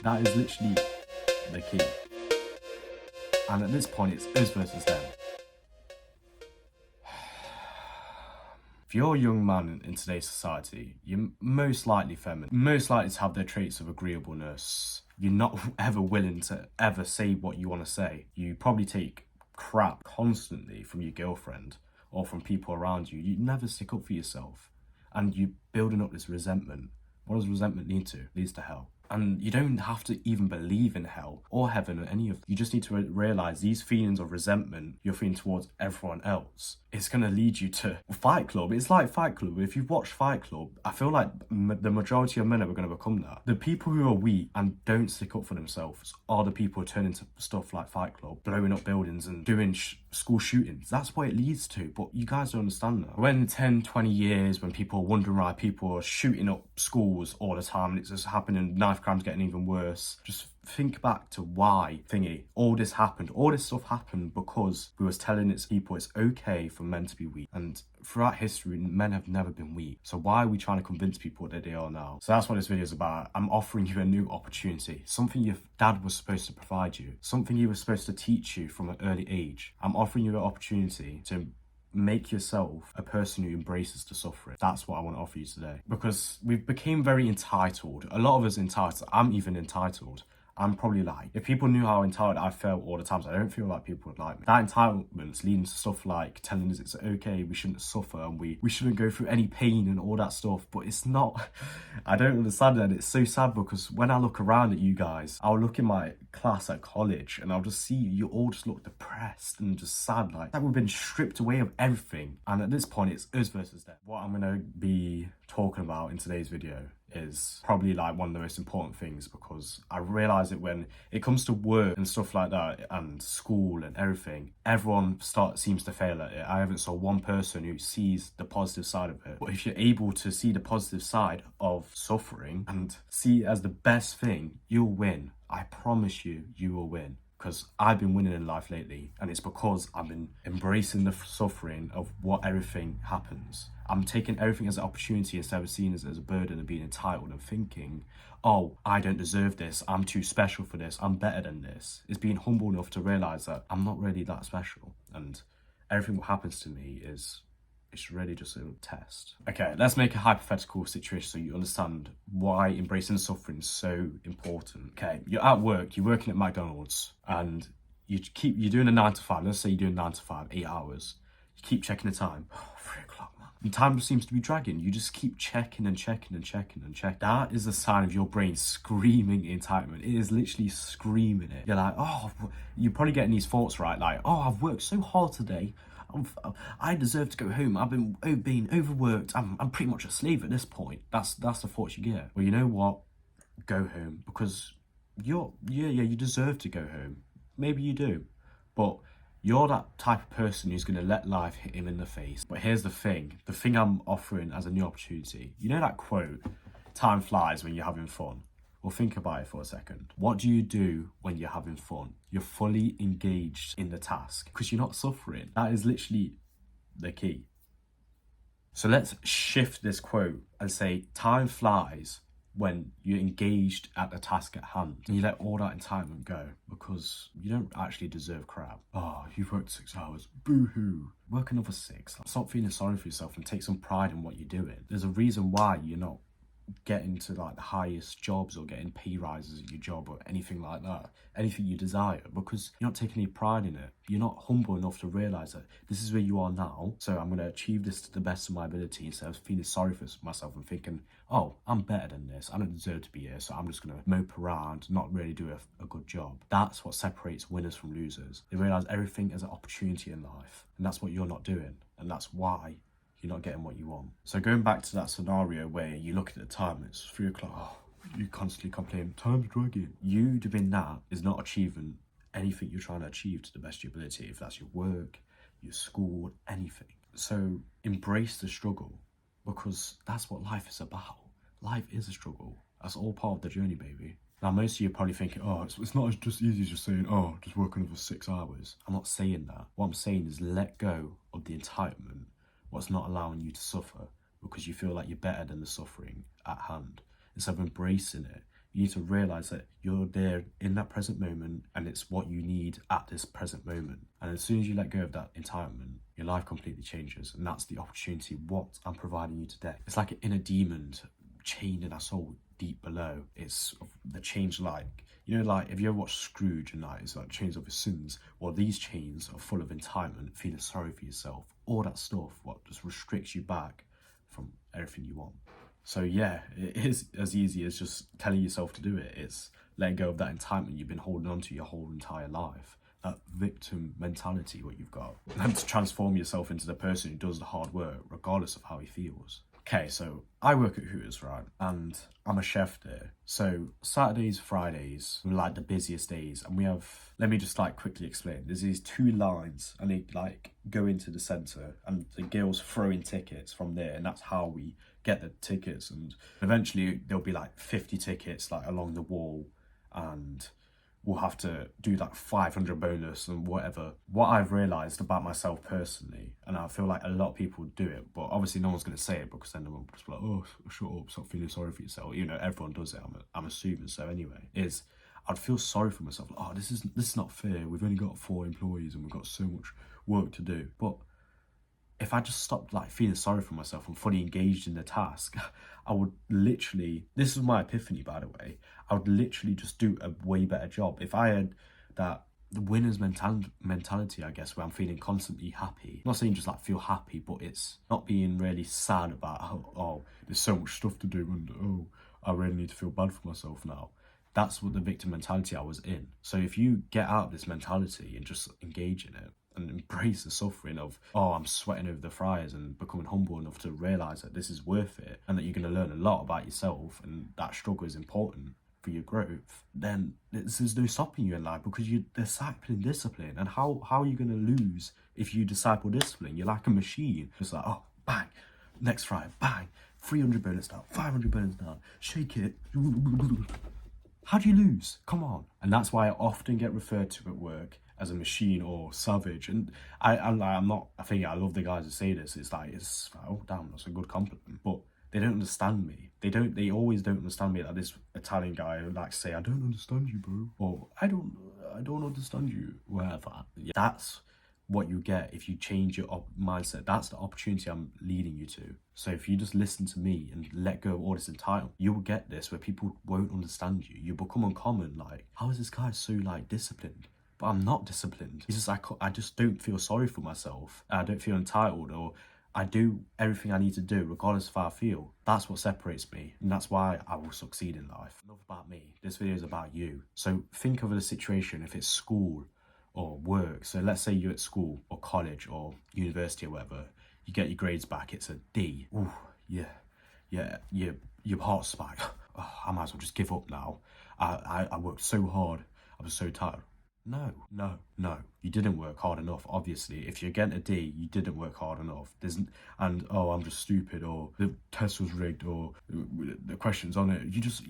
That is literally the key. And at this point, it's us versus them. If you're a young man in today's society, you're most likely feminine, most likely to have their traits of agreeableness. You're not ever willing to ever say what you want to say. You probably take crap constantly from your girlfriend or from people around you. You never stick up for yourself. And you're building up this resentment. What does resentment lead to? It leads to hell. And you don't have to even believe in hell or heaven or any of them. You just need to realize these feelings of resentment you're feeling towards everyone else, it's going to lead you to Fight Club. It's like Fight Club. If you've watched Fight Club, I feel like the majority of men are going to become that. The people who are weak and don't stick up for themselves are the people who turn into stuff like Fight Club, blowing up buildings and doing school shootings. That's what it leads to, but you guys don't understand that. When 10, 20 years, when people are wondering why people are shooting up schools all the time and it's just happening, knife crime's getting even worse, just think back to why all this happened. All this stuff happened because we was telling its people it's okay for men to be weak. And throughout history, men have never been weak. So why are we trying to convince people that they are now? So that's what this video is about. I'm offering you a new opportunity, something your dad was supposed to provide you, something he was supposed to teach you from an early age. I'm offering you an opportunity to make yourself a person who embraces the suffering. That's what I want to offer you today. Because we've become very entitled. A lot of us entitled. I'm even entitled. I'm probably like, if people knew how entitled I felt all the times, I don't feel like people would like me. That entitlement's leading to stuff like telling us it's okay, we shouldn't suffer, and we shouldn't go through any pain and all that stuff. But it's not, I don't understand it. And it's so sad because when I look around at you guys, I'll look in my class at college and I'll just see you all just look depressed and just sad, like we've been stripped away of everything. And at this point, it's us versus them. What I'm gonna be talking about in today's video is probably like one of the most important things, because I realize that when it comes to work and stuff like that and school and everything, everyone seems to fail at it. I haven't saw one person who sees the positive side of it. But if you're able to see the positive side of suffering and see it as the best thing, you'll win. I promise you, you will win. Because I've been winning in life lately, and it's because I've been embracing the suffering of what everything happens. I'm taking everything as an opportunity instead of seeing it as a burden and being entitled and thinking, oh, I don't deserve this, I'm too special for this, I'm better than this. It's being humble enough to realise that I'm not really that special, and everything that happens to me it's really just a little test. Okay, let's make a hypothetical situation so you understand why embracing suffering is so important. Okay, you're at work, you're working at McDonald's, and you're doing a 9 to 5. Let's say you're doing 9 to 5, 8 hours. You keep checking the time. Oh, 3 o'clock, man. And time seems to be dragging. You just keep checking and checking and checking and checking. That is a sign of your brain screaming entitlement. It is literally screaming it. You're like, oh, you're probably getting these thoughts, right? Like, oh, I've worked so hard today. I deserve to go home. I've been being overworked. I'm pretty much a slave at this point. That's the thoughts you get. Well, you know what? Go home, because you deserve to go home. Maybe you do, but you're that type of person who's going to let life hit him in the face. But here's the thing I'm offering as a new opportunity. You know that quote, time flies when you're having fun? Well, think about it for a second. What do you do when you're having fun? You're fully engaged in the task because you're not suffering. That is literally the key. So let's shift this quote and say time flies when you're engaged at the task at hand and you let all that entitlement go because you don't actually deserve crap. Oh, you've worked 6 hours. Boo-hoo. Work another 6. Stop feeling sorry for yourself and take some pride in what you're doing. There's a reason why you're not getting to like the highest jobs or getting pay rises at your job or anything like that, anything you desire, because you're not taking any pride in it. You're not humble enough to realize that this is where you are now, so I'm going to achieve this to the best of my ability instead of feeling sorry for myself and thinking, oh, I'm better than this, I don't deserve to be here, so I'm just going to mope around, not really do a good job. That's what separates winners from losers. They realize everything is an opportunity in life, and that's what you're not doing, and that's why you're not getting what you want. So going back to that scenario where you look at the time, it's 3 o'clock, oh, you constantly complain, time's dragging. You doing that is not achieving anything you're trying to achieve to the best of your ability, if that's your work, your school, anything. So embrace the struggle, because that's what life is about. Life is a struggle. That's all part of the journey, baby. Now, most of you are probably thinking, oh, it's not just easy as just saying, oh, just work another 6 hours. I'm not saying that. What I'm saying is let go of the entitlement, what's not allowing you to suffer because you feel like you're better than the suffering at hand. Instead of embracing it, You need to realize that you're there in that present moment and it's what you need at this present moment. And as soon as you let go of that entitlement, your life completely changes. And that's the opportunity what I'm providing you today. It's like an inner demon chained in our soul deep below. It's the change, like, you know, like if you ever watch Scrooge and like it's like chains of his sins, well, these chains are full of entitlement, feeling sorry for yourself, all that stuff what just restricts you back from everything you want. So yeah, it is as easy as just telling yourself to do it. It's letting go of that entitlement you've been holding on to your whole entire life. That victim mentality what you've got. And to transform yourself into the person who does the hard work regardless of how he feels. Okay, so I work at Hooters, right? And I'm a chef there. So Saturdays, Fridays are like the busiest days. And we have, let me just like quickly explain. There's these two lines and they like go into the center and the girls throw in tickets from there. And that's how we get the tickets. And eventually there'll be like 50 tickets like along the wall, and we'll have to do like 500 bonus and whatever. What I've realized about myself personally, and I feel like a lot of people do it, but obviously no one's going to say it because then they'll just be like, oh, shut up, stop feeling sorry for yourself. You know, everyone does it. I'm assuming so anyway. Is I'd feel sorry for myself. Like, oh, this is not fair. We've only got 4 employees and we've got so much work to do. But if I just stopped like feeling sorry for myself and fully engaged in the task, I would literally, this is my epiphany by the way, I would literally just do a way better job. If I had that the winner's mentality, I guess, where I'm feeling constantly happy. I'm not saying just like feel happy, but it's not being really sad about how, oh, there's so much stuff to do and oh, I really need to feel bad for myself now. That's what the victim mentality I was in. So if you get out of this mentality and just engage in it, and embrace the suffering of, oh, I'm sweating over the fries, and becoming humble enough to realize that this is worth it and that you're going to learn a lot about yourself and that struggle is important for your growth, then there's no stopping you in life because you're discipling discipline. And how are you going to lose if you disciple discipline? You're like a machine. It's like, oh, bang, next fry, bang, 300 bonus down, 500 bonus down, shake it. How do you lose? Come on. And that's why I often get referred to at work as a machine or savage. And I'm not, I think I love the guys who say this. It's like, oh damn, that's a good compliment. But they don't understand me. They always don't understand me. Like this Italian guy who likes to say, I don't understand you, bro. Or I don't understand you, whatever. Yeah, that's what you get if you change your mindset. That's the opportunity I'm leading you to. So if you just listen to me and let go of all this entitlement, you will get this where people won't understand you. You become uncommon. Like, how is this guy so like disciplined? But I'm not disciplined. It's just I just don't feel sorry for myself. I don't feel entitled, or I do everything I need to do regardless of how I feel. That's what separates me, and that's why I will succeed in life. Enough about me. This video is about you. So think of a situation, if it's school or work. So let's say you're at school or college or university or whatever. You get your grades back, it's a D. Ooh, yeah, your heart's like, oh, I might as well just give up now. I worked so hard, I was so tired. No. You didn't work hard enough, obviously. If you're getting a D, you didn't work hard enough. I'm just stupid, or the test was rigged, or the questions on it.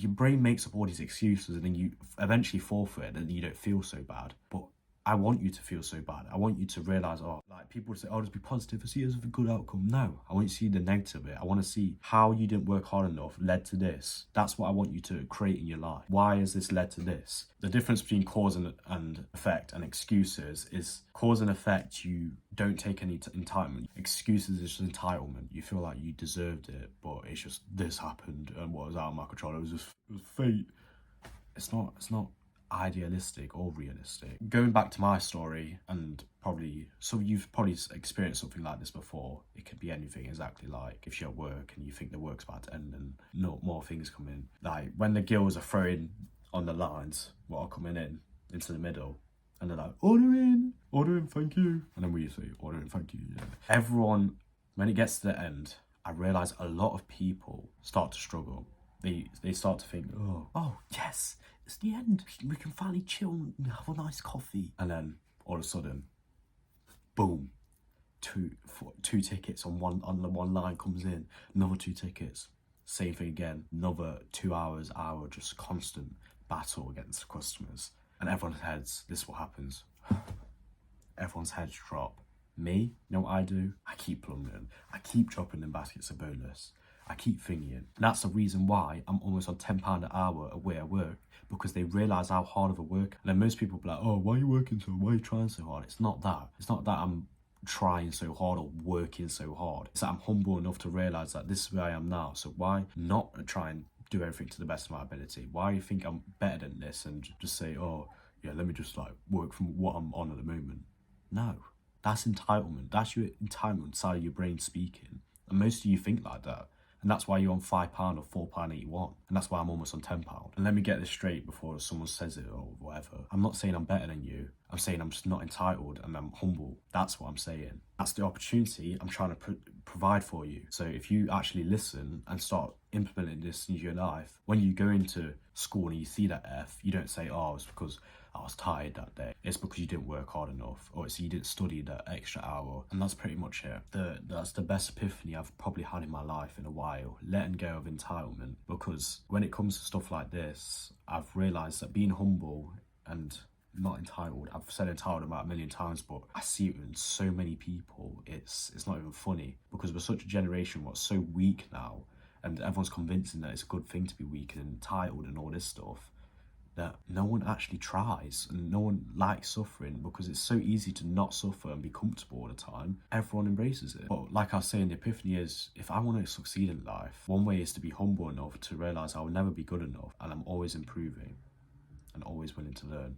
Your brain makes up all these excuses and then you eventually fall for it and you don't feel so bad. But I want you to feel so bad. I want you to realize, oh, like people would say, oh, just be positive. I see it as a good outcome. No, I want you to see the negative of it. I want to see how you didn't work hard enough led to this. That's what I want you to create in your life. Why has this led to this? The difference between cause and effect and excuses is cause and effect, you don't take any entitlement. Excuses is just entitlement. You feel like you deserved it, but it's just this happened and what was out of my control. It was fate. It's not idealistic or realistic. Going back to my story, and you've probably experienced something like this before. It could be anything, exactly like if you're at work and you think the work's about to end and no more things come in. Like when the girls are throwing on the lines, what are coming in into the middle, and they're like, order in, thank you. And then we say, order in, thank you. Yeah. Everyone, when it gets to the end, I realise a lot of people start to struggle. They start to think, oh yes, it's the end. We can finally chill and have a nice coffee. And then all of a sudden, boom, two tickets on the one line comes in, another 2 tickets, same thing again, another 2 hours, just constant battle against the customers. And everyone's heads, this is what happens. Everyone's heads drop. Me, you know what I do? I keep plunging. I keep dropping in baskets of bonus. I keep thinking. And that's the reason why I'm almost on £10 an hour at where I work, because they realise how hard of a work. And then most people be like, oh, why are you working so, why are you trying so hard? It's not that. It's not that I'm trying so hard or working so hard. It's that I'm humble enough to realise that this is where I am now. So why not try and do everything to the best of my ability? Why do you think I'm better than this and just say, oh, yeah, let me just like work from what I'm on at the moment? No, that's entitlement. That's your entitlement side of your brain speaking. And most of you think like that. And that's why you're on £5 or £4.81. And that's why I'm almost on £10. And let me get this straight before someone says it or whatever. I'm not saying I'm better than you. I'm saying I'm just not entitled and I'm humble. That's what I'm saying. That's the opportunity I'm trying to provide for you. So if you actually listen and start implementing this into your life, when you go into school and you see that F, you don't say, oh, it's because I was tired that day. It's because you didn't work hard enough, or it's you didn't study that extra hour. And that's pretty much it. That's the best epiphany I've probably had in my life in a while, letting go of entitlement. Because when it comes to stuff like this, I've realised that being humble and not entitled, I've said entitled about a million times, but I see it in so many people, it's not even funny, because we're such a generation what's so weak now, and everyone's convincing that it's a good thing to be weak and entitled and all this stuff, that no one actually tries and no one likes suffering, because it's so easy to not suffer and be comfortable all the time. Everyone embraces it. But like I was saying, the epiphany is, if I want to succeed in life, one way is to be humble enough to realise I will never be good enough, and I'm always improving and always willing to learn.